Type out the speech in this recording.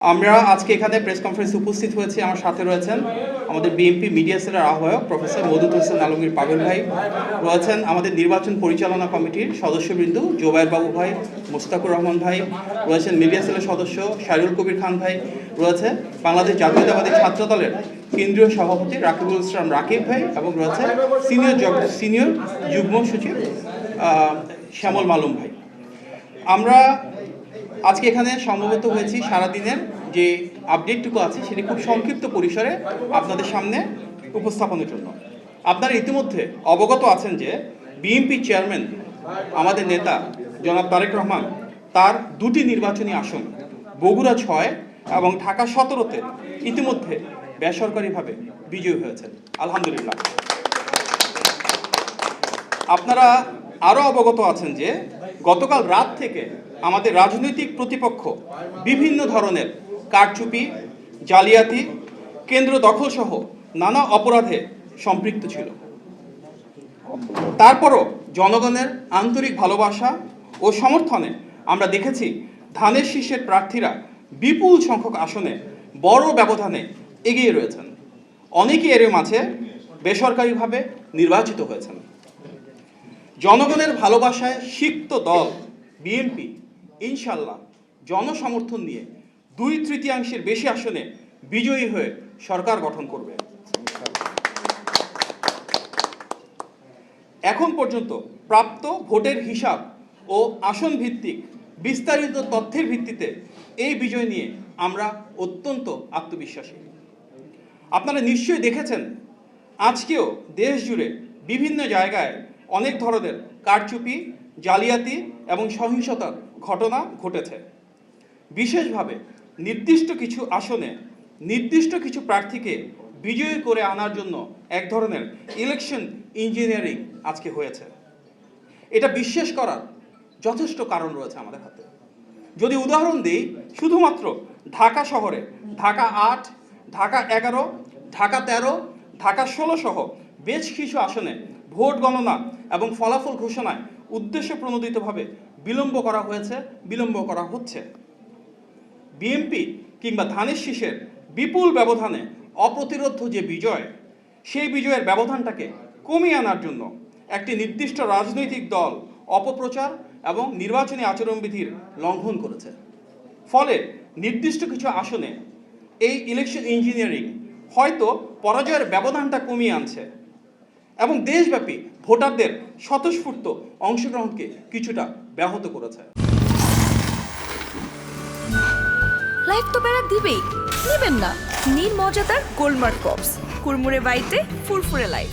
আমরা আজকে এখানে প্রেস কনফারেন্সে উপস্থিত হয়েছি। আমার সাথে রয়েছেন আমাদের বিএনপি মিডিয়া সেলের আহ্বায়ক প্রফেসর মওদুদ হোসেন আলমগীর পাগল ভাই, রয়েছেন আমাদের নির্বাচন পরিচালনা কমিটির সদস্যবৃন্দ জোবায়ের বাবু ভাই, মুস্তাকুর রহমান ভাই, রয়েছেন মিডিয়া সেলের সদস্য শাহরুল কবির খান ভাই, রয়েছে বাংলাদেশ জাতীয়তাবাদী ছাত্র দলের কেন্দ্রীয় সভাপতি রাকিবুল ইসলাম রাকিব ভাই এবং রয়েছে সিনিয়র যুগ্ম সচিব শ্যামল মালুম ভাই। আমরা আজকে এখানে সমবেত হয়েছি সারাদিনের যে আপডেটটুকু আছে সেটি খুব সংক্ষিপ্ত পরিসরে আপনাদের সামনে উপস্থাপনের জন্য। আপনারা ইতিমধ্যে অবগত আছেন যে বিএনপি চেয়ারম্যান আমাদের নেতা জনাব তারেক রহমান তার দুটি নির্বাচনী আসন বগুড়া 6 এবং ঢাকা 17-তে ইতিমধ্যে বেসরকারিভাবে বিজয়ী হয়েছেন, আলহামদুলিল্লাহ। আপনারা আরও অবগত আছেন যে গতকাল রাত থেকে আমাদের রাজনৈতিক প্রতিপক্ষ বিভিন্ন ধরনের কারচুপি, জালিয়াতি, কেন্দ্র দখলসহ নানা অপরাধে সম্পৃক্ত ছিল। তারপরও জনগণের আন্তরিক ভালোবাসা ও সমর্থনে আমরা দেখেছি ধানের শীষের প্রার্থীরা বিপুল সংখ্যক আসনে বড় ব্যবধানে এগিয়ে রয়েছেন। অনেকে এর মাঝে বেসরকারিভাবে নির্বাচিত হয়েছেন। জনগণের ভালোবাসায় সিক্ত দল বিএনপি ইনশাল্লাহ জনসমর্থন নিয়ে 2/3 বেশি আসনে বিজয়ী হয়ে সরকার গঠন করবে। এখন পর্যন্ত প্রাপ্ত ভোটের হিসাব ও আসন ভিত্তিক বিস্তারিত তথ্যের ভিত্তিতে এই বিজয় নিয়ে আমরা অত্যন্ত আত্মবিশ্বাসী। আপনারা নিশ্চয়ই দেখেছেন আজকেও দেশ জুড়ে বিভিন্ন জায়গায় অনেক ধরনের কারচুপি, জালিয়াতি এবং সহিংসতার ঘটনা ঘটেছে। বিশেষভাবে নির্দিষ্ট কিছু আসনে নির্দিষ্ট কিছু প্রার্থীকে বিজয়ী করে আনার জন্য এক ধরনের ইলেকশন ইঞ্জিনিয়ারিং আজকে হয়েছে। এটা বিশ্বাস করার যথেষ্ট কারণ রয়েছে আমাদের হাতে। যদি উদাহরণ দিই, শুধুমাত্র ঢাকা শহরে ঢাকা 8, ঢাকা 11, ঢাকা 13, ঢাকা 16 সহ বেশ কিছু আসনে ভোট গণনা এবং ফলাফল ঘোষণায় উদ্দেশ্য প্রণোদিতভাবে বিলম্ব করা হচ্ছে। বিএনপি কিংবা ধানের শীষের বিপুল ব্যবধানে অপ্রতিরোধ্য যে বিজয়, সেই বিজয়ের ব্যবধানটাকে কমিয়ে আনার জন্য একটি নির্দিষ্ট রাজনৈতিক দল অপপ্রচার এবং নির্বাচনী আচরণবিধির লঙ্ঘন করেছে। ফলে নির্দিষ্ট কিছু আসনে এই ইলেকশন ইঞ্জিনিয়ারিং হয়তো পরাজয়ের ব্যবধানটা কমিয়ে আনছে এবং দেশব্যাপী ভোটারদের স্বতঃস্ফূর্ত অংশগ্রহণকে কিছুটা ব্যাহত করেছে। লাইফ তো প্যারা দিবেই, নেবেন না নির্মজাদার গোলমার্ক কপস, কুরমুরে বাইতে ফুরফুরে লাইফ।